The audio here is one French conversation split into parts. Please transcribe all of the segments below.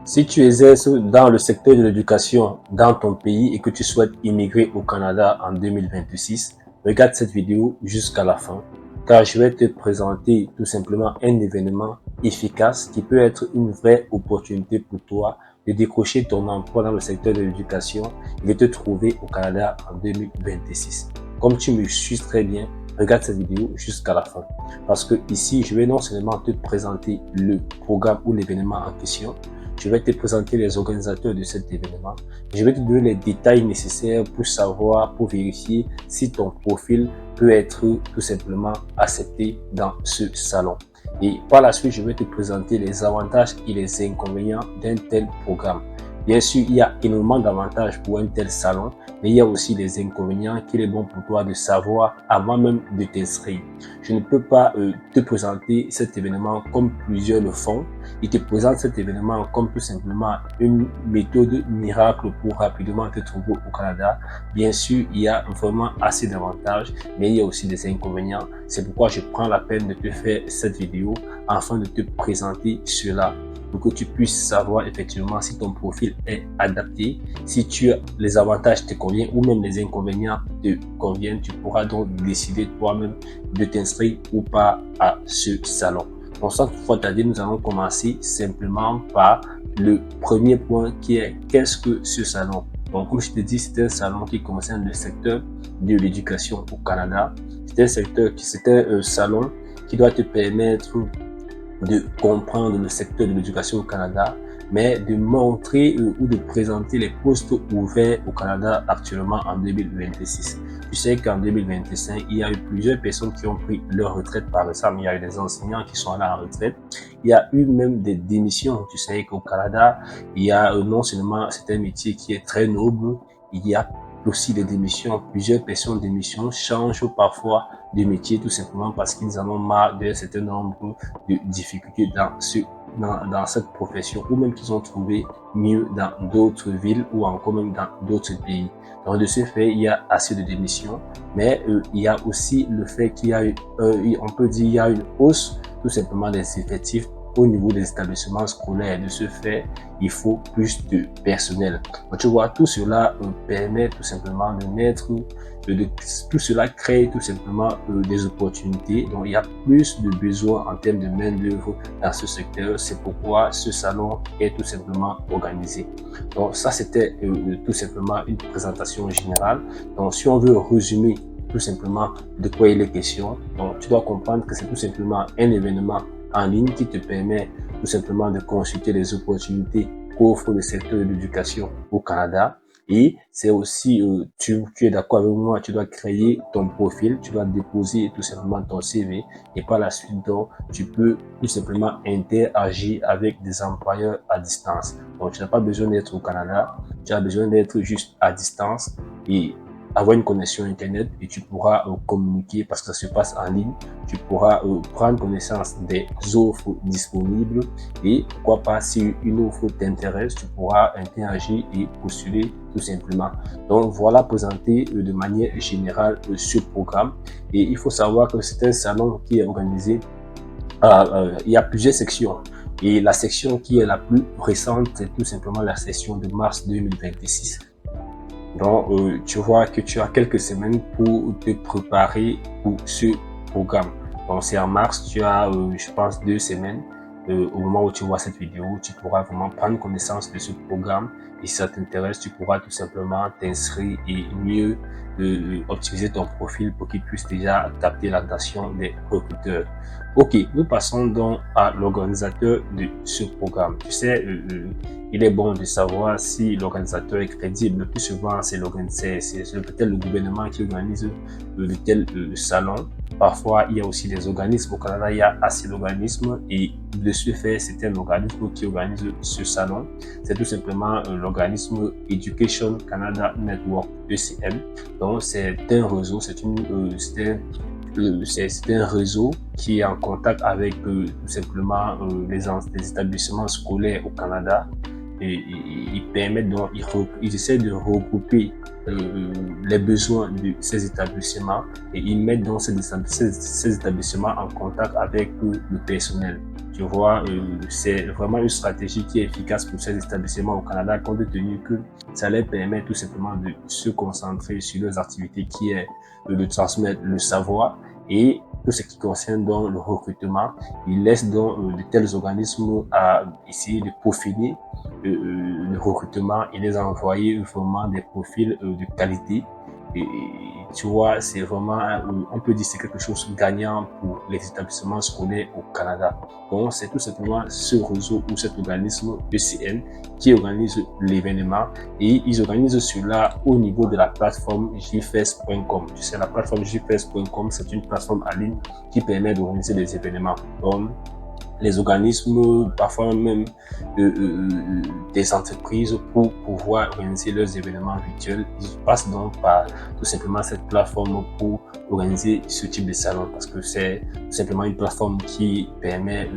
Si tu exerces dans le secteur de l'éducation dans ton pays et que tu souhaites immigrer au Canada en 2026, regarde cette vidéo jusqu'à la fin, car je vais te présenter tout simplement un événement efficace qui peut être une vraie opportunité pour toi de décrocher ton emploi dans le secteur de l'éducation et de te trouver au Canada en 2026. Comme tu me suis très bien, regarde cette vidéo jusqu'à la fin. Parce que ici, je vais non seulement te présenter le programme ou l'événement en question, je vais te présenter les organisateurs de cet événement. Je vais te donner les détails nécessaires pour savoir, pour vérifier si ton profil peut être tout simplement accepté dans ce salon. Et par la suite, je vais te présenter les avantages et les inconvénients d'un tel programme. Bien sûr, il y a énormément d'avantages pour un tel salon, mais il y a aussi des inconvénients qu'il est bon pour toi de savoir avant même de t'inscrire. Je ne peux pas te présenter cet événement comme plusieurs le font. Ils te présentent cet événement comme tout simplement une méthode miracle pour rapidement te trouver au Canada. Bien sûr, il y a vraiment assez d'avantages, mais il y a aussi des inconvénients. C'est pourquoi je prends la peine de te faire cette vidéo afin de te présenter cela, pour que tu puisses savoir effectivement si ton profil est adapté, si les avantages te conviennent ou même les inconvénients te conviennent. Tu pourras donc décider toi-même de t'inscrire ou pas à ce salon. Donc sans toutefois tarder, nous allons commencer simplement par le premier point qui est qu'est-ce que ce salon? Donc comme je te dis, c'est un salon qui concerne le secteur de l'éducation au Canada. C'est un salon qui doit te permettre de comprendre le secteur de l'éducation au Canada, mais de montrer ou de présenter les postes ouverts au Canada actuellement en 2026. Tu sais qu'en 2025, il y a eu plusieurs personnes qui ont pris leur retraite par récemment. Il y a eu des enseignants qui sont allés en retraite. Il y a eu même des démissions. Tu sais qu'au Canada, il y a non seulement c'est un métier qui est très noble, il y a aussi des démissions. Plusieurs personnes démissionnent, changent parfois de métier tout simplement parce qu'ils en ont marre d'un certain nombre de difficultés dans cette profession, ou même qu'ils ont trouvé mieux dans d'autres villes ou encore même dans d'autres pays. Donc de ce fait, il y a assez de démissions, mais il y a aussi le fait qu'il y a on peut dire il y a une hausse tout simplement des effectifs au niveau des établissements scolaires. De ce fait, il faut plus de personnel. Donc, tu vois, tout cela permet tout simplement de mettre, tout cela crée tout simplement des opportunités. Donc, il y a plus de besoins en termes de main-d'œuvre dans ce secteur. C'est pourquoi ce salon est tout simplement organisé. Donc, ça, c'était tout simplement une présentation générale. Donc, si on veut résumer tout simplement de quoi il est question, donc, tu dois comprendre que c'est tout simplement un événement en ligne qui te permet tout simplement de consulter les opportunités qu'offre le secteur de l'éducation au Canada. Et c'est aussi, tu es d'accord avec moi, tu dois créer ton profil, tu dois déposer tout simplement ton CV et par la suite, donc, tu peux tout simplement interagir avec des employeurs à distance. Donc, tu n'as pas besoin d'être au Canada, tu as besoin d'être juste à distance et avoir une connexion internet et tu pourras communiquer parce que ça se passe en ligne. Tu pourras prendre connaissance des offres disponibles et pourquoi pas si une offre t'intéresse, tu pourras interagir et postuler tout simplement. Donc voilà présenté de manière générale ce programme et il faut savoir que c'est un salon qui est organisé. Il y a plusieurs sections et la section qui est la plus récente c'est tout simplement la session de mars 2026. Donc, tu vois que tu as quelques semaines pour te préparer pour ce programme. Donc, c'est en mars, tu as, je pense, 2 semaines. Au moment où tu vois cette vidéo, tu pourras vraiment prendre connaissance de ce programme. Et si ça t'intéresse, tu pourras tout simplement t'inscrire et mieux optimiser ton profil pour qu'il puisse déjà capter l'attention des recruteurs. Ok, nous passons donc à l'organisateur de ce programme. Tu sais, il est bon de savoir si l'organisateur est crédible. Le plus souvent, c'est peut-être le gouvernement qui organise de tels salons. Parfois, il y a aussi des organismes. Au Canada, il y a assez d'organismes et de ce fait, c'est un organisme qui organise ce salon. C'est tout simplement l'organisme Education Canada Network, ECN. Donc, c'est un réseau, c'est un réseau qui est en contact avec tout simplement les établissements scolaires au Canada. Et ils permettent donc, ils essaient de regrouper les besoins de ces établissements et ils mettent donc ces établissements en contact avec le personnel. Tu vois, c'est vraiment une stratégie qui est efficace pour ces établissements au Canada, compte tenu que ça leur permet tout simplement de se concentrer sur leurs activités qui est de transmettre le savoir et tout ce qui concerne donc le recrutement. Ils laissent donc de tels organismes à essayer de peaufiner le recrutement et les envoyer vraiment des profils de qualité. Et tu vois, c'est vraiment, on peut dire c'est quelque chose de gagnant pour les établissements scolaires au Canada. Donc, c'est tout simplement ce réseau ou cet organisme ECN qui organise l'événement et ils organisent cela au niveau de la plateforme jfest.com. Tu sais, la plateforme jfest.com, c'est une plateforme en ligne qui permet d'organiser des événements. Donc, les organismes, parfois même des entreprises pour pouvoir organiser leurs événements virtuels. Ils passent donc par tout simplement cette plateforme pour organiser ce type de salon parce que c'est tout simplement une plateforme qui permet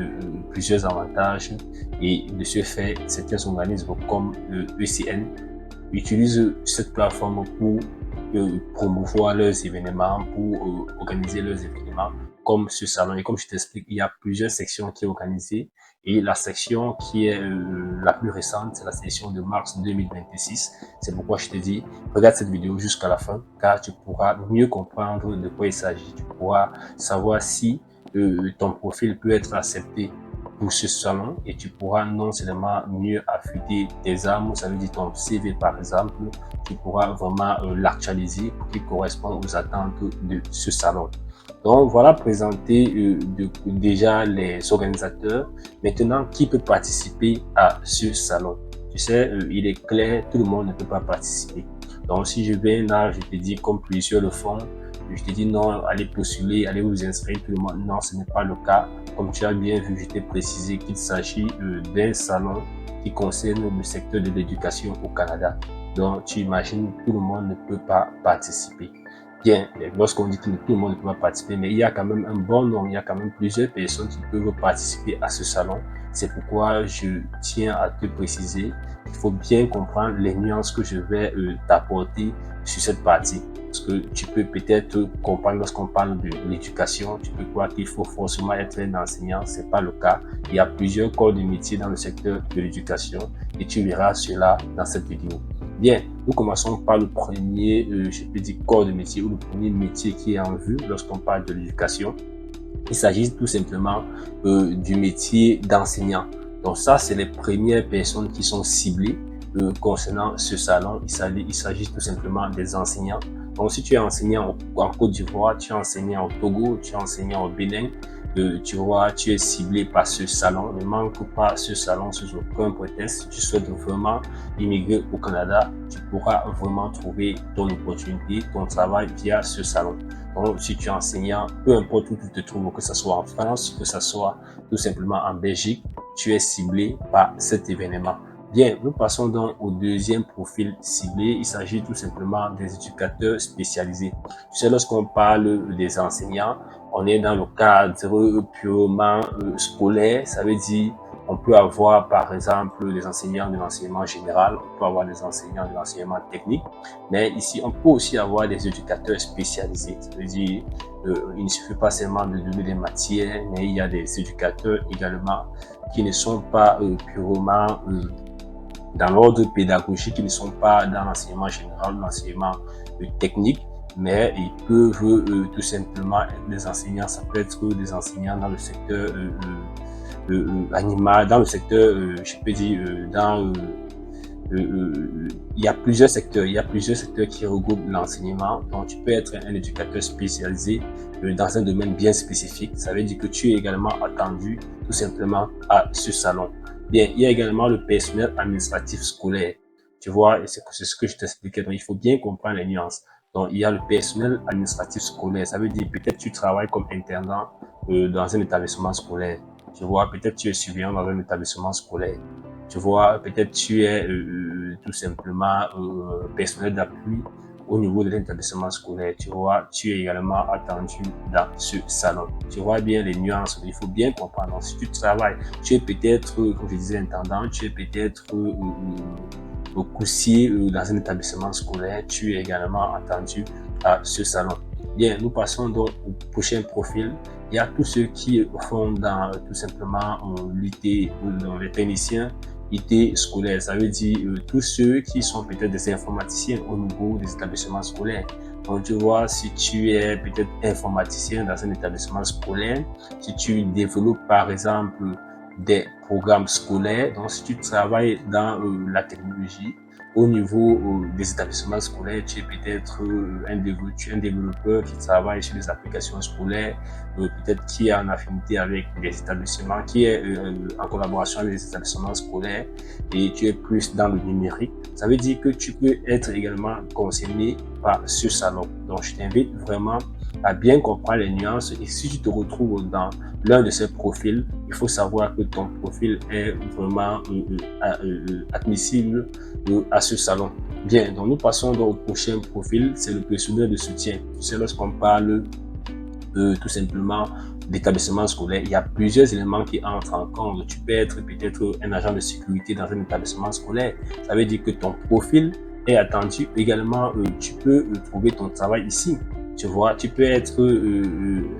plusieurs avantages et de ce fait, certains organismes comme ECN utilisent cette plateforme pour promouvoir leurs événements, pour organiser leurs événements comme ce salon. Et comme je t'explique, il y a plusieurs sections qui sont organisées. Et la section qui est la plus récente, c'est la section de mars 2026. C'est pourquoi je te dis, regarde cette vidéo jusqu'à la fin, car tu pourras mieux comprendre de quoi il s'agit. Tu pourras savoir si ton profil peut être accepté pour ce salon et tu pourras non seulement mieux affûter tes armes, ça veut dire ton CV par exemple, tu pourras vraiment l'actualiser pour qu'il corresponde aux attentes de ce salon. Donc voilà présenté déjà les organisateurs. Maintenant, qui peut participer à ce salon? Tu sais, il est clair, tout le monde ne peut pas participer. Donc si je viens là, je te dis comme plusieurs le font, je te dis non, allez postuler, allez vous inscrire, tout le monde. Non, ce n'est pas le cas. Comme tu as bien vu, je t'ai précisé qu'il s'agit d'un salon qui concerne le secteur de l'éducation au Canada. Donc tu imagines, tout le monde ne peut pas participer. Bien, lorsqu'on dit que tout le monde ne peut pas participer, mais il y a quand même un bon nombre, il y a quand même plusieurs personnes qui peuvent participer à ce salon. C'est pourquoi je tiens à te préciser qu'il faut bien comprendre les nuances que je vais t'apporter sur cette partie. Parce que tu peux peut-être comprendre lorsqu'on parle de l'éducation, tu peux croire qu'il faut forcément être un enseignant, c'est pas le cas. Il y a plusieurs corps de métier dans le secteur de l'éducation et tu verras cela dans cette vidéo. Bien, nous commençons par le premier, je peux dire corps de métier ou le premier métier qui est en vue lorsqu'on parle de l'éducation. Il s'agit tout simplement du métier d'enseignant. Donc ça, c'est les premières personnes qui sont ciblées concernant ce salon. Il s'agit tout simplement des enseignants. Donc si tu es enseignant en Côte d'Ivoire, tu es enseignant au Togo, tu es enseignant au Bénin, tu vois, tu es ciblé par ce salon. Ne manque pas ce salon sous aucun prétexte. Si tu souhaites vraiment immigrer au Canada, tu pourras vraiment trouver ton opportunité, ton travail via ce salon. Donc, si tu es enseignant, peu importe où tu te trouves, que ce soit en France, que ce soit tout simplement en Belgique, tu es ciblé par cet événement. Bien, nous passons donc au deuxième profil ciblé. Il s'agit tout simplement des éducateurs spécialisés. Tu sais, lorsqu'on parle des enseignants, on est dans le cadre purement scolaire. Ça veut dire on peut avoir par exemple des enseignants de l'enseignement général, on peut avoir des enseignants de l'enseignement technique, mais ici on peut aussi avoir des éducateurs spécialisés. Ça veut dire il ne suffit pas seulement de donner des matières, mais il y a des éducateurs également qui ne sont pas purement dans l'ordre pédagogique, qui ne sont pas dans l'enseignement général, l'enseignement technique, mais ils peuvent tout simplement être des enseignants. Ça peut être des enseignants dans le secteur animal, dans le secteur, je peux dire, il y a plusieurs secteurs, qui regroupent l'enseignement. Donc, tu peux être un éducateur spécialisé dans un domaine bien spécifique. Ça veut dire que tu es également attendu tout simplement à ce salon. Bien, il y a également le personnel administratif scolaire. Tu vois, et c'est ce que je t'expliquais. Donc, il faut bien comprendre les nuances. Donc, il y a le personnel administratif scolaire. Ça veut dire peut-être tu travailles comme intendant dans un établissement scolaire. Tu vois, peut-être tu es surveillant dans un établissement scolaire. Tu vois, peut-être tu es tout simplement personnel d'appui au niveau de l'établissement scolaire. Tu vois, tu es également attendu dans ce salon. Tu vois bien les nuances, il faut bien comprendre. Donc, si tu travailles, tu es peut-être, comme je disais, intendant, tu es peut-être caissier dans un établissement scolaire, tu es également attendu à ce salon. Bien, nous passons donc au prochain profil. Il y a tous ceux qui font dans tout simplement l'IT, dans les techniciens IT scolaire. Ça veut dire tous ceux qui sont peut-être des informaticiens au niveau des établissements scolaires. Donc, tu vois, si tu es peut-être informaticien dans un établissement scolaire, si tu développes par exemple des programmes scolaires, donc si tu travailles dans la technologie, au niveau des établissements scolaires, tu es peut-être un développeur qui travaille sur les applications scolaires, peut-être qui est en affinité avec des établissements, qui est en collaboration avec les établissements scolaires et tu es plus dans le numérique. Ça veut dire que tu peux être également concerné par ce salon. Donc, je t'invite vraiment à bien comprendre les nuances et si tu te retrouves dans l'un de ces profils, il faut savoir que ton profil est vraiment admissible à ce salon. Bien, donc nous passons donc au prochain profil, c'est le personnel de soutien. C'est lorsqu'on parle tout simplement d'établissement scolaire, il y a plusieurs éléments qui entrent en compte. Tu peux être peut-être un agent de sécurité dans un établissement scolaire. Ça veut dire que ton profil est attendu. Également, tu peux trouver ton travail ici. Tu vois, tu peux être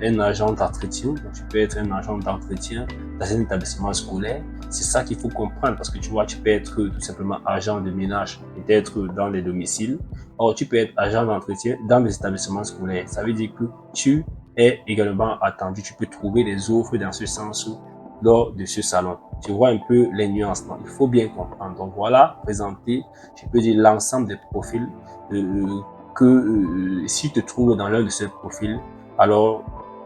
un agent d'entretien. Tu peux être un agent d'entretien dans un établissement scolaire. C'est ça qu'il faut comprendre parce que tu vois, tu peux être tout simplement agent de ménage, peut-être dans les domiciles. Or, tu peux être agent d'entretien dans les établissements scolaires. Ça veut dire que tu est également attendu. Tu peux trouver des offres dans ce sens lors de ce salon. Tu vois un peu les nuances. Donc, il faut bien comprendre. Donc voilà, présenter, je peux dire l'ensemble des profils que si tu te trouves dans l'un de ces profils, alors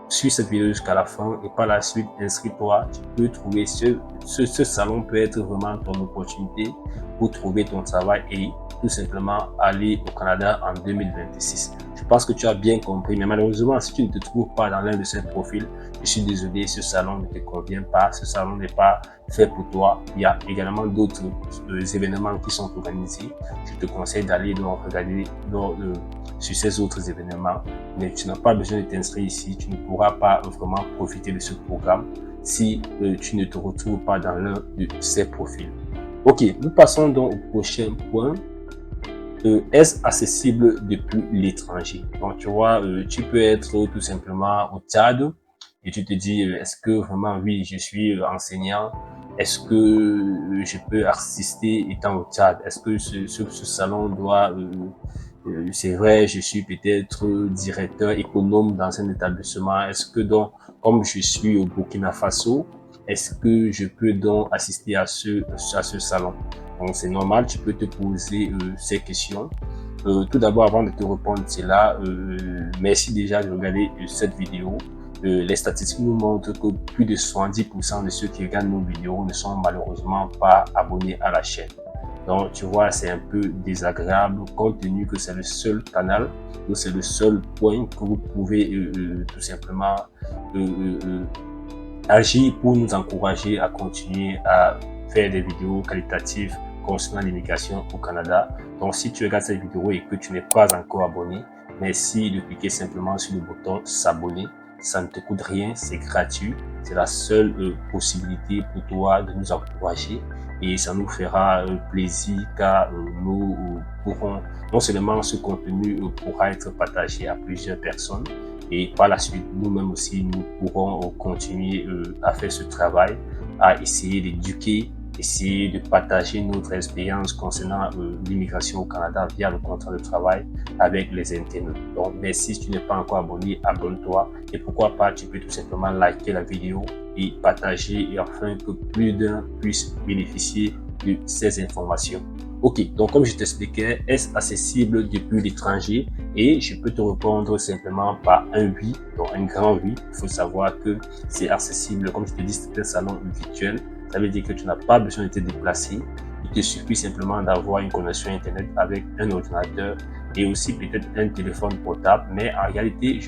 suis cette vidéo jusqu'à la fin et par la suite inscris-toi. Tu peux trouver ce salon peut être vraiment ton opportunité pour trouver ton travail et tout simplement aller au Canada en 2026. Je pense que tu as bien compris, mais malheureusement, si tu ne te trouves pas dans l'un de ces profils, je suis désolé, ce salon ne te convient pas, ce salon n'est pas fait pour toi. Il y a également d'autres événements qui sont organisés. Je te conseille d'aller donc regarder sur ces autres événements, mais tu n'as pas besoin de t'inscrire ici, tu ne pourras pas vraiment profiter de ce programme si tu ne te retrouves pas dans l'un de ces profils. Ok, nous passons donc au prochain point. Est-ce accessible depuis l'étranger? Donc, tu vois, tu peux être tout simplement au Tchad et tu te dis, est-ce que vraiment, oui, je suis enseignant? Est-ce que je peux assister étant au Tchad? Est-ce que ce salon doit... c'est vrai, je suis peut-être directeur économe dans un établissement. Est-ce que donc, comme je suis au Burkina Faso, est-ce que je peux donc assister à ce salon? Donc, c'est normal, tu peux te poser ces questions. Tout d'abord, avant de te répondre cela, merci déjà de regarder cette vidéo. Les statistiques nous montrent que plus de 70% de ceux qui regardent nos vidéos ne sont malheureusement pas abonnés à la chaîne. Donc, tu vois, c'est un peu désagréable compte tenu que c'est le seul canal, c'est le seul point que vous pouvez tout simplement agir pour nous encourager à continuer à faire des vidéos qualitatives concernant l'immigration au Canada. Donc, si tu regardes cette vidéo et que tu n'es pas encore abonné, merci de cliquer simplement sur le bouton s'abonner. Ça ne te coûte rien, c'est gratuit. C'est la seule possibilité pour toi de nous encourager et ça nous fera plaisir car nous pourrons, non seulement ce contenu pourra être partagé à plusieurs personnes et par la suite, nous-mêmes aussi, nous pourrons continuer à faire ce travail, à essayer d'éduquer, essayer de partager notre expérience concernant l'immigration au Canada via le contrat de travail avec les internautes. Donc, merci, si tu n'es pas encore abonné, abonne-toi. Et pourquoi pas, tu peux tout simplement liker la vidéo et partager et afin que plus d'un puisse bénéficier de ces informations. Ok, donc comme je t'expliquais, est-ce accessible depuis l'étranger? Et je peux te répondre simplement par un oui, donc un grand oui. Il faut savoir que c'est accessible, comme je te dis, c'est un salon virtuel. Ça veut dire que tu n'as pas besoin de te déplacer. Il te suffit simplement d'avoir une connexion Internet avec un ordinateur et aussi peut-être un téléphone portable. Mais en réalité,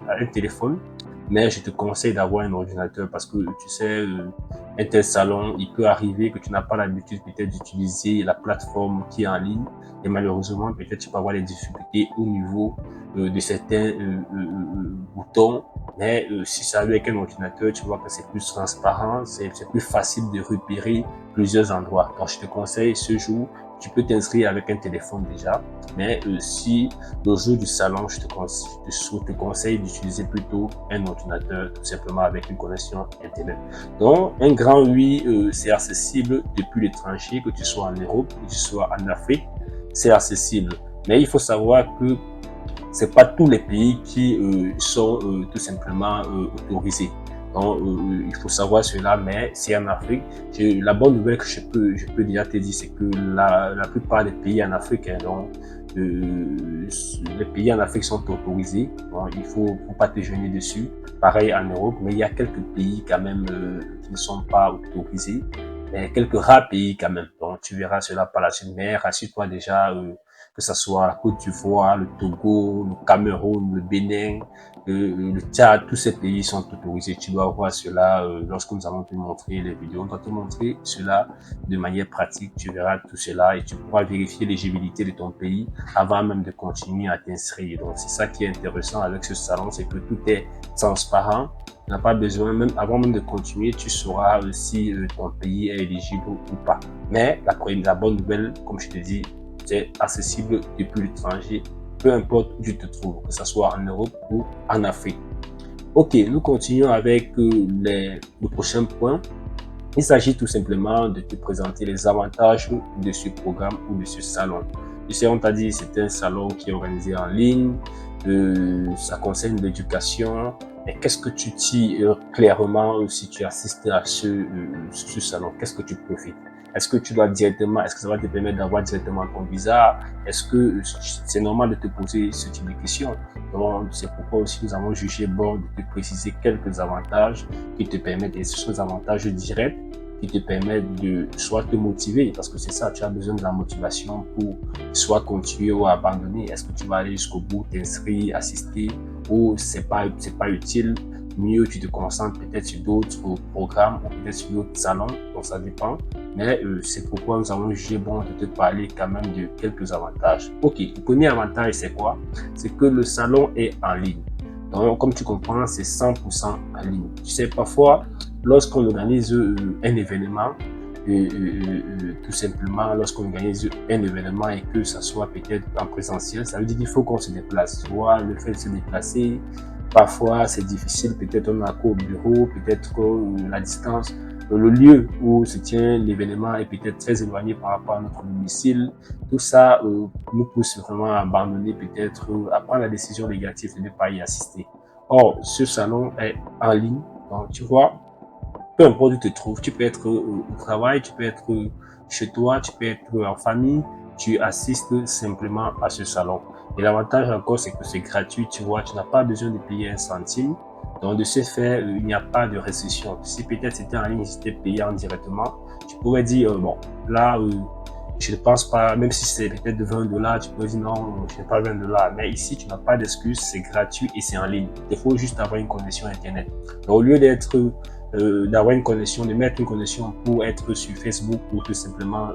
un téléphone, mais je te conseille d'avoir un ordinateur parce que tu sais, un tel salon, il peut arriver que tu n'as pas l'habitude peut-être d'utiliser la plateforme qui est en ligne et malheureusement, peut-être tu peux avoir des difficultés au niveau de certains boutons. Mais si c'est avec un ordinateur, tu vois que c'est plus transparent, c'est plus facile de repérer plusieurs endroits. Donc, je te conseille ce jour, tu peux t'inscrire avec un téléphone déjà, mais si le jour du salon, je te conseille d'utiliser plutôt un ordinateur, tout simplement avec une connexion Internet. Donc, un grand oui, c'est accessible depuis l'étranger, que tu sois en Europe, que tu sois en Afrique, c'est accessible. Mais il faut savoir que c'est pas tous les pays qui sont tout simplement autorisés. Donc, il faut savoir cela, mais c'est en Afrique. La bonne nouvelle que je peux déjà te dire, c'est que la plupart des pays en Afrique, hein, donc, les pays en Afrique sont autorisés. Donc, il faut pas te gêner dessus. Pareil en Europe, mais il y a quelques pays quand même qui ne sont pas autorisés. Mais quelques rares pays quand même. Donc, tu verras cela par la suite. Mais rassure-toi déjà, que ce soit la Côte d'Ivoire, le Togo, le Cameroun, le Bénin, le Tchad, tous ces pays sont autorisés. Tu dois voir cela lorsque nous allons te montrer les vidéos. On va te montrer cela de manière pratique. Tu verras tout cela et tu pourras vérifier l'éligibilité de ton pays avant même de continuer à t'inscrire. Donc, c'est ça qui est intéressant avec ce salon, c'est que tout est transparent. Tu n'as pas besoin, même avant même de continuer, tu sauras si ton pays est éligible ou pas. Mais la bonne nouvelle, comme je te dis, c'est accessible depuis l'étranger, peu importe où tu te trouves, que ce soit en Europe ou en Afrique. Ok, nous continuons avec le prochain point. Il s'agit tout simplement de te présenter les avantages de ce programme ou de ce salon. Tu sais, on t'a dit c'est un salon qui est organisé en ligne, ça concerne l'éducation. Mais qu'est-ce que tu tires clairement si tu assistes à ce salon? Qu'est-ce que tu profites? Est-ce que tu dois directement, est-ce que ça va te permettre d'avoir directement ton visa? Est-ce que c'est normal de te poser ce type de questions? Donc, c'est pourquoi aussi nous avons jugé bon de te préciser quelques avantages qui te permettent, et ce sont des avantages directs qui te permettent de soit te motiver, parce que c'est ça, tu as besoin de la motivation pour soit continuer ou abandonner. Est-ce que tu vas aller jusqu'au bout, t'inscrire, assister, ou c'est pas utile? Mieux tu te concentres peut-être sur d'autres programmes ou peut-être sur d'autres salons, donc ça dépend. Mais c'est pourquoi nous avons jugé bon de te parler quand même de quelques avantages. Ok, le premier avantage c'est quoi? C'est que le salon est en ligne. Donc comme tu comprends, c'est 100% en ligne. Tu sais, parfois, lorsqu'on organise un événement, tout simplement, lorsqu'on organise un événement et que ça soit peut-être en présentiel, ça veut dire qu'il faut qu'on se déplace. Tu vois, le fait de se déplacer, parfois c'est difficile, peut-être on a au bureau, peut-être la distance, le lieu où se tient l'événement est peut-être très éloigné par rapport à notre domicile. Tout ça nous pousse vraiment à abandonner, peut-être à prendre la décision négative de ne pas y assister. Or, ce salon est en ligne, donc tu vois, peu importe où tu te trouves, tu peux être au travail, tu peux être chez toi, tu peux être en famille, tu assistes simplement à ce salon. Et l'avantage encore, c'est que c'est gratuit, tu vois, tu n'as pas besoin de payer un centime. Donc, de ce fait, il n'y a pas de restriction. Si peut-être c'était en ligne, c'était payé directement, tu pourrais dire, bon, là, je ne pense pas, même si c'est peut-être de 20 $, tu peux dire non, je n'ai pas 20 $. Mais ici, tu n'as pas d'excuse, c'est gratuit et c'est en ligne. Il faut juste avoir une connexion Internet. Donc, au lieu d'être d'avoir une connexion, de mettre une connexion pour être sur Facebook ou tout simplement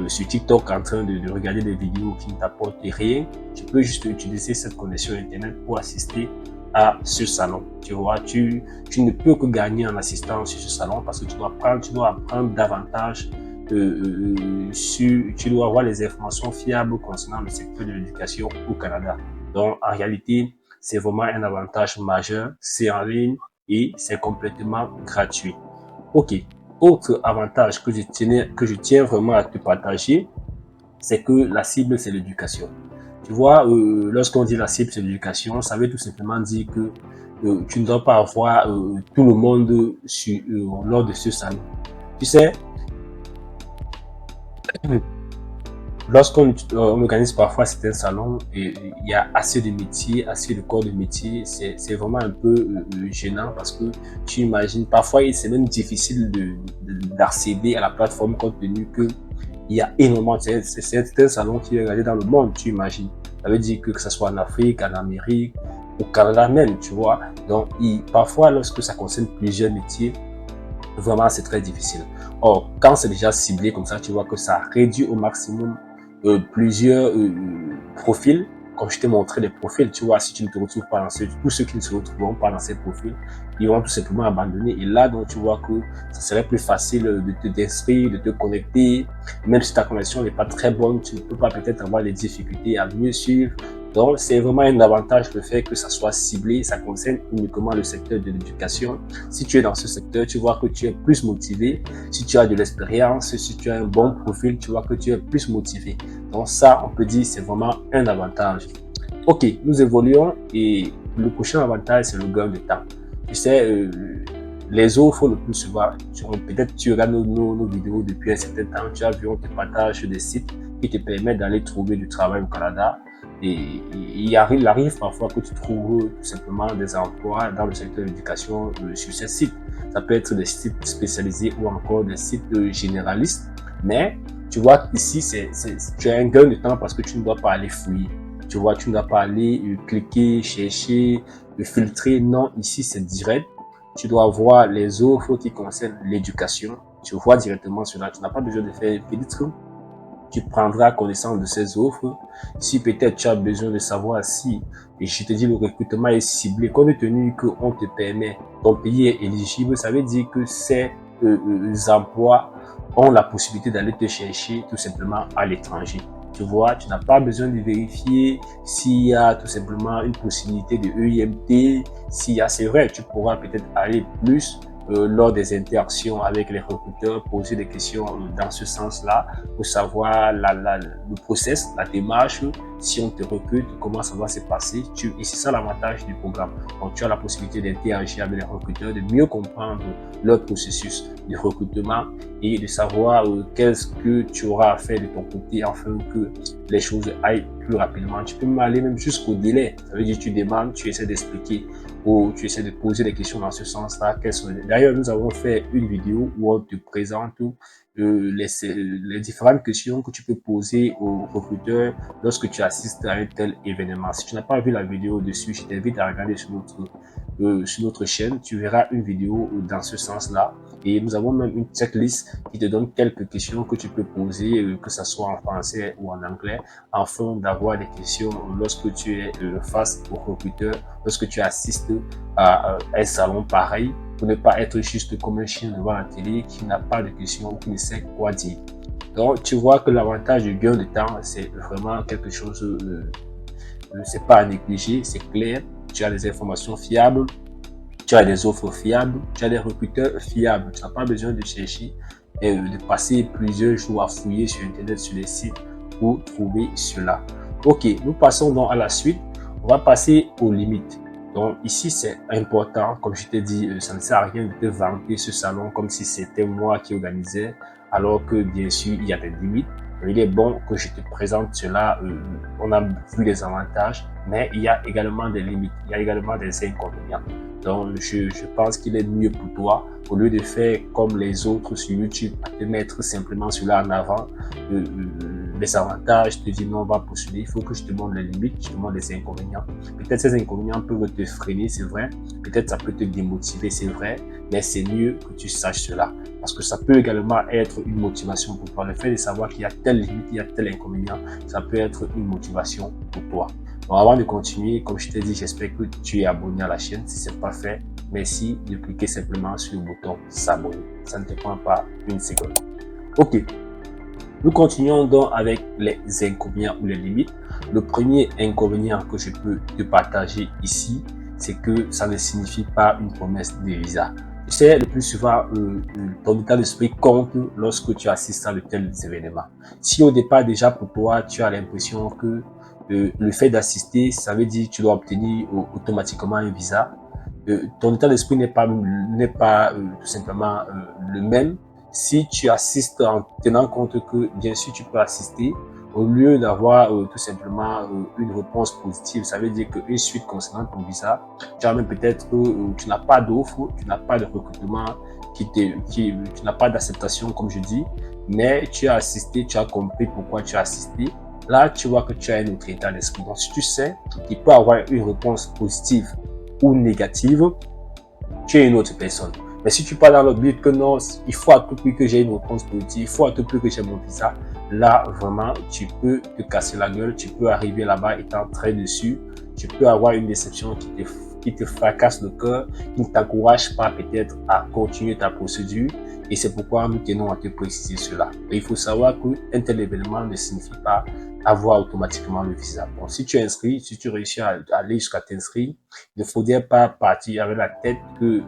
sur TikTok en train de regarder des vidéos qui ne t'apportent rien, tu peux juste utiliser cette connexion Internet pour assister à ce salon. Tu vois, tu ne peux que gagner en assistant sur ce salon parce que tu dois apprendre davantage tu dois avoir les informations fiables concernant le secteur de l'éducation au Canada. Donc, en réalité, c'est vraiment un avantage majeur. C'est en ligne et c'est complètement gratuit. Ok. Autre avantage que je tiens vraiment à te partager, c'est que la cible, c'est l'éducation. Tu vois, lorsqu'on dit la cible, c'est l'éducation, ça veut tout simplement dire que tu ne dois pas avoir tout le monde lors de ce salon. Tu sais, lorsqu'on organise parfois certains salons, et il y a assez de métiers, assez de corps de métier, c'est vraiment un peu gênant parce que tu imagines, parfois c'est même difficile d'accéder à la plateforme compte tenu que il y a énormément, c'est un salon qui est organisé dans le monde, tu imagines. Ça veut dire que ce soit en Afrique, en Amérique, au Canada même, tu vois. Donc, parfois, lorsque ça concerne plusieurs métiers, vraiment, c'est très difficile. Or, quand c'est déjà ciblé comme ça, tu vois que ça réduit au maximum plusieurs profils comme je t'ai montré les profils, tu vois, si tu ne te retrouves pas dans tous ceux qui ne se retrouveront pas dans ces profils, ils vont tout simplement abandonner. Et là, donc, tu vois que ça serait plus facile de te d'inscrire, de te connecter. Même si ta connexion n'est pas très bonne, tu ne peux pas peut-être avoir des difficultés à mieux suivre. Donc, c'est vraiment un avantage le fait que ça soit ciblé, ça concerne uniquement le secteur de l'éducation. Si tu es dans ce secteur, tu vois que tu es plus motivé. Si tu as de l'expérience, si tu as un bon profil, tu vois que tu es plus motivé. Donc ça, on peut dire, c'est vraiment un avantage. Ok, nous évoluons et le prochain avantage, c'est le gain de temps. Tu sais, les offres le plus souvent, peut-être tu regardes nos vidéos depuis un certain temps, tu as vu, on te partage des sites qui te permettent d'aller trouver du travail au Canada. Et il arrive parfois que tu trouves tout simplement des emplois dans le secteur de l'éducation sur ces sites. Ça peut être des sites spécialisés ou encore des sites généralistes. Mais tu vois ici, tu as un gain de temps parce que tu ne dois pas aller fouiller. Tu vois, tu ne dois pas aller cliquer, chercher, filtrer. Non, ici, c'est direct. Tu dois voir les offres qui concernent l'éducation. Tu vois directement cela. Tu n'as pas besoin de faire un filtre. Tu prendras connaissance de ces offres. Si peut-être tu as besoin de savoir si, et je te dis, le recrutement est ciblé, compte tenu qu'on te permet, ton pays est éligible, ça veut dire que ces emplois ont la possibilité d'aller te chercher tout simplement à l'étranger. Tu vois, tu n'as pas besoin de vérifier s'il y a tout simplement une possibilité de EIMT. S'il y a, c'est vrai, tu pourras peut-être aller plus lors des interactions avec les recruteurs, poser des questions dans ce sens-là pour savoir le process, la démarche, si on te recrute, comment ça va se passer. Et c'est ça l'avantage du programme. Donc, tu as la possibilité d'interagir avec les recruteurs, de mieux comprendre leur processus de recrutement et de savoir qu'est-ce que tu auras à faire de ton côté afin que les choses aillent plus rapidement. Tu peux même aller même jusqu'au délai. Ça veut dire que tu demandes, tu essaies d'expliquer ou tu essaies de poser des questions dans ce sens-là. D'ailleurs, nous avons fait une vidéo où on te présente les différentes questions que tu peux poser aux recruteurs lorsque tu assistes à un tel événement. Si tu n'as pas vu la vidéo dessus, je t'invite à regarder sur notre chaîne. Tu verras une vidéo dans ce sens-là. Et nous avons même une checklist qui te donne quelques questions que tu peux poser, que ce soit en français ou en anglais, afin d'avoir des questions lorsque tu es face au recruteur, lorsque tu assistes à un salon pareil, pour ne pas être juste comme un chien devant la télé qui n'a pas de questions ou qui ne sait quoi dire. Donc, tu vois que l'avantage du gain de temps, c'est vraiment quelque chose, c'est pas à négliger, c'est clair. Tu as des informations fiables, tu as des offres fiables, tu as des recruteurs fiables. Tu n'as pas besoin de chercher et de passer plusieurs jours à fouiller sur Internet, sur les sites pour trouver cela. Ok, nous passons donc à la suite. On va passer aux limites. Donc ici, c'est important. Comme je t'ai dit, ça ne sert à rien de te vanter ce salon comme si c'était moi qui organisais, alors que bien sûr, il y a des limites. Il est bon que je te présente cela. On a vu les avantages, mais il y a également des limites. Il y a également des inconvénients. Donc, je pense qu'il est mieux pour toi, au lieu de faire comme les autres sur YouTube, de mettre simplement cela en avant, les avantages, te dire non, on va postuler. Il faut que je te montre les limites, je te montre les inconvénients. Peut-être ces inconvénients peuvent te freiner, c'est vrai. Peut-être ça peut te démotiver, c'est vrai. Mais c'est mieux que tu saches cela. Parce que ça peut également être une motivation pour toi. Le fait de savoir qu'il y a telle limite, il y a tel inconvénient, ça peut être une motivation pour toi. Bon, avant de continuer, comme je t'ai dit, j'espère que tu es abonné à la chaîne. Si ce n'est pas fait, merci de cliquer simplement sur le bouton s'abonner. Ça ne te prend pas une seconde. Ok. Nous continuons donc avec les inconvénients ou les limites. Le premier inconvénient que je peux te partager ici, c'est que ça ne signifie pas une promesse de visa. Tu sais, le plus souvent, ton état d'esprit compte lorsque tu assistes à de tels événements. Si au départ déjà pour toi, tu as l'impression que le fait d'assister, ça veut dire que tu dois obtenir automatiquement un visa, ton état d'esprit n'est pas tout simplement le même. Si tu assistes en tenant compte que bien sûr tu peux assister, au lieu d'avoir tout simplement une réponse positive, ça veut dire qu'une suite concernant ton visa, tu as même peut-être tu n'as pas d'offre, tu n'as pas de recrutement, tu n'as pas d'acceptation comme je dis, mais tu as assisté, tu as compris pourquoi tu as assisté. Là, tu vois que tu as un autre état d'esprit. Donc, si tu sais qu'il peut avoir une réponse positive ou négative, tu es une autre personne. Mais si tu pars dans le but que non, il faut à tout prix que j'ai une réponse positive, il faut à tout prix que j'ai mon visa, là, vraiment, tu peux te casser la gueule, tu peux arriver là-bas étant très déçu, tu peux avoir une déception qui te fracasse le cœur, qui ne t'encourage pas peut-être à continuer ta procédure. Et c'est pourquoi nous tenons à te préciser cela. Et il faut savoir qu'un tel événement ne signifie pas avoir automatiquement le visa. Bon, si tu es inscrit, si tu réussis à aller jusqu'à t'inscrire, il ne faudrait pas partir avec la tête que,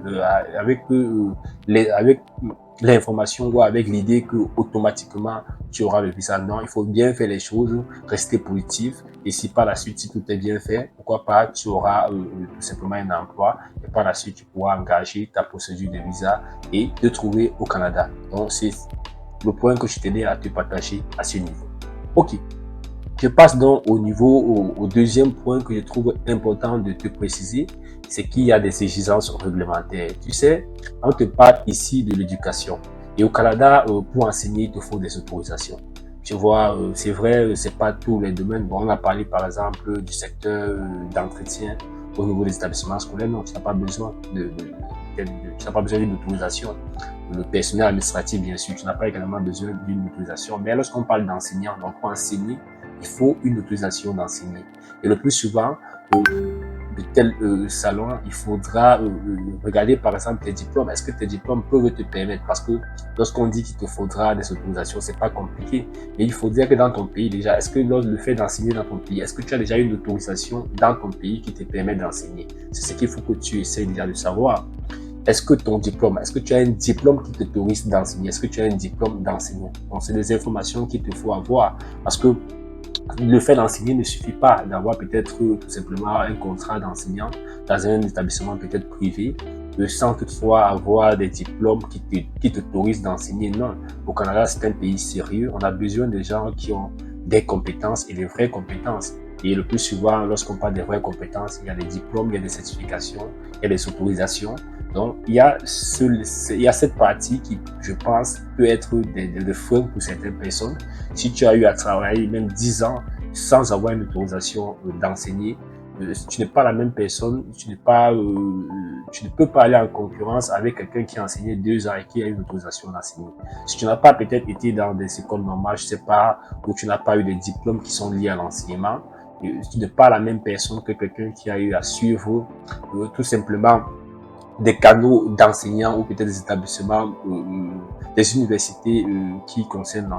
avec l'information ou avec l'idée que automatiquement tu auras le visa. Non, il faut bien faire les choses, rester positif. Et si par la suite, si tout est bien fait, pourquoi pas, tu auras tout simplement un emploi et par la suite, tu pourras engager ta procédure de visa et te trouver au Canada. Donc, c'est le point que je tenais à te partager à ce niveau. Ok. Je passe donc au deuxième point que je trouve important de te préciser, c'est qu'il y a des exigences réglementaires. Tu sais, on te parle ici de l'éducation. Et au Canada, pour enseigner, il te faut des autorisations. Tu vois, c'est vrai, c'est pas tous les domaines. Bon, on a parlé par exemple du secteur d'entretien au niveau des établissements scolaires. Non, tu n'as pas besoin tu n'as pas besoin d'une autorisation. Le personnel administratif, bien sûr, tu n'as pas également besoin d'une autorisation. Mais lorsqu'on parle d'enseignants, donc pour enseigner, il faut une autorisation d'enseigner. Et le plus souvent, de tel salon, il faudra regarder par exemple tes diplômes. Est-ce que tes diplômes peuvent te permettre? Parce que lorsqu'on dit qu'il te faudra des autorisations, c'est pas compliqué. Mais il faut dire que dans ton pays déjà, est-ce que le fait d'enseigner dans ton pays, est-ce que tu as déjà une autorisation dans ton pays qui te permet d'enseigner? C'est ce qu'il faut que tu essaies déjà de savoir. Est-ce que ton diplôme, est-ce que tu as un diplôme qui t'autorise d'enseigner? Est-ce que tu as un diplôme d'enseignant? Donc, c'est des informations qu'il te faut avoir parce que le fait d'enseigner ne suffit pas d'avoir peut-être tout simplement un contrat d'enseignant dans un établissement peut-être privé, sans toutefois avoir des diplômes qui t'autorisent d'enseigner. Non, au Canada, c'est un pays sérieux. On a besoin de gens qui ont des compétences et des vraies compétences. Et le plus souvent, lorsqu'on parle des vraies compétences, il y a des diplômes, il y a des certifications, il y a des autorisations. Donc, il y a cette partie qui, je pense, peut être des freins pour certaines personnes. Si tu as eu à travailler même 10 ans sans avoir une autorisation d'enseigner, tu n'es pas la même personne, tu ne peux pas aller en concurrence avec quelqu'un qui a enseigné 2 ans et qui a une autorisation d'enseigner. Si tu n'as pas peut-être été dans des écoles normales, je ne sais pas, ou tu n'as pas eu des diplômes qui sont liés à l'enseignement, tu n'es pas la même personne que quelqu'un qui a eu à suivre tout simplement des canaux d'enseignants ou peut-être des établissements, des universités qui concernent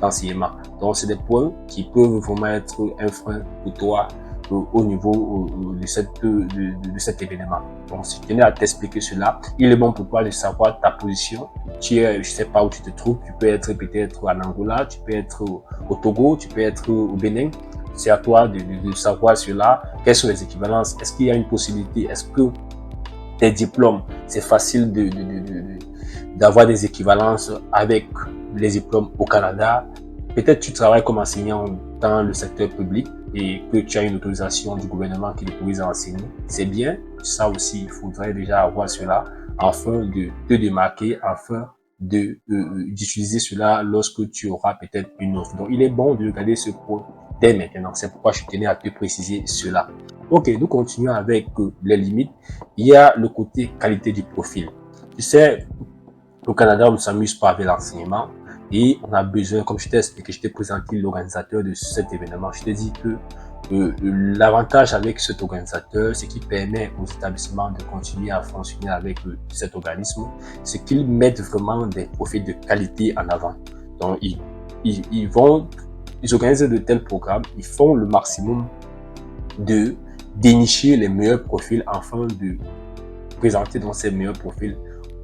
l'enseignement. Donc, c'est des points qui peuvent vraiment être un frein pour toi au niveau de cet événement. Donc, si tu tenais à t'expliquer cela, il est bon pour toi de savoir ta position. Tu es, je sais pas où tu te trouves, tu peux être peut-être en Angola, tu peux être au Togo, tu peux être au Bénin. C'est à toi de savoir cela. Quelles sont les équivalences? Est-ce qu'il y a une possibilité? Est-ce que tes diplômes, c'est facile d'avoir des équivalences avec les diplômes au Canada? Peut-être tu travailles comme enseignant dans le secteur public et que tu as une autorisation du gouvernement qui t'autorise à enseigner. C'est bien, ça aussi, il faudrait déjà avoir cela afin de te démarquer, afin d'utiliser cela lorsque tu auras peut-être une offre. Donc, il est bon de regarder ce point dès maintenant. C'est pourquoi je tenais à te préciser cela. Ok, nous continuons avec les limites. Il y a le côté qualité du profil. Tu sais, au Canada, on ne s'amuse pas avec l'enseignement et on a besoin, comme je t'ai expliqué, je t'ai présenté l'organisateur de cet événement. Je t'ai dit que l'avantage avec cet organisateur, c'est qu'il permet aux établissements de continuer à fonctionner avec cet organisme, c'est qu'ils mettent vraiment des profils de qualité en avant. Donc, ils organisent de tels programmes, ils font le maximum de dénicher les meilleurs profils afin de présenter dans ces meilleurs profils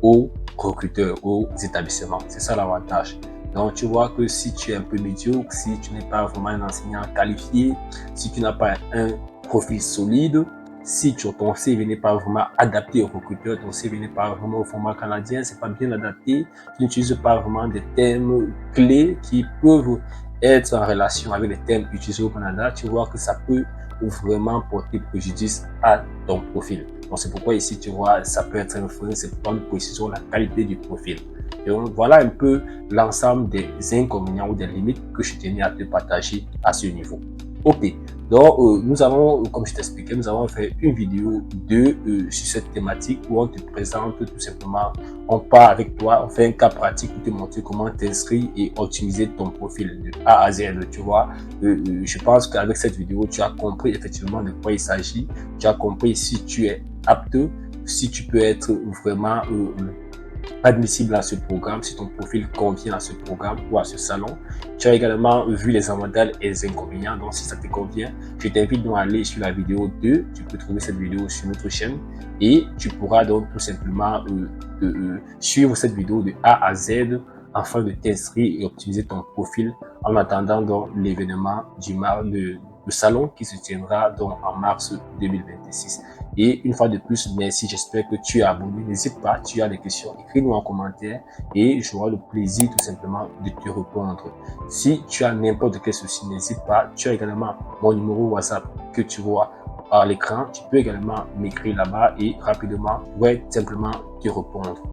aux recruteurs, aux établissements. C'est ça l'avantage. Donc, tu vois que si tu es un peu médiocre, si tu n'es pas vraiment un enseignant qualifié, si tu n'as pas un profil solide, si ton CV n'est pas vraiment adapté aux recruteurs, ton CV n'est pas vraiment au format canadien, c'est pas bien adapté, tu n'utilises pas vraiment des termes clés qui peuvent être en relation avec les termes utilisés au Canada, tu vois que ça peut vraiment porter préjudice à ton profil. Donc, c'est pourquoi ici, tu vois, ça peut être un frein, c'est pourquoi nous précisons la qualité du profil. Et donc, voilà un peu l'ensemble des inconvénients ou des limites que je tenais à te partager à ce niveau. Ok, Donc, nous avons, comme je t'expliquais, nous avons fait une vidéo sur cette thématique où on te présente tout simplement, on part avec toi, on fait un cas pratique pour te montrer comment t'inscrire et optimiser ton profil de A à Z, tu vois. Je pense qu'avec cette vidéo, tu as compris effectivement de quoi il s'agit. Tu as compris si tu es apte, si tu peux être vraiment admissible à ce programme, si ton profil convient à ce programme ou à ce salon. Tu as également vu les avantages et les inconvénients. Donc, si ça te convient, je t'invite donc à aller sur la vidéo 2. Tu peux trouver cette vidéo sur notre chaîne et tu pourras donc tout simplement suivre cette vidéo de A à Z afin de t'inscrire et optimiser ton profil en attendant donc l'événement du salon qui se tiendra donc en mars 2026. Et une fois de plus, merci, j'espère que tu es abonné. N'hésite pas, tu as des questions, écris-nous en commentaire et j'aurai le plaisir tout simplement de te répondre. Si tu as n'importe quel souci, n'hésite pas, tu as également mon numéro WhatsApp que tu vois à l'écran. Tu peux également m'écrire là-bas et rapidement, je vais simplement te répondre.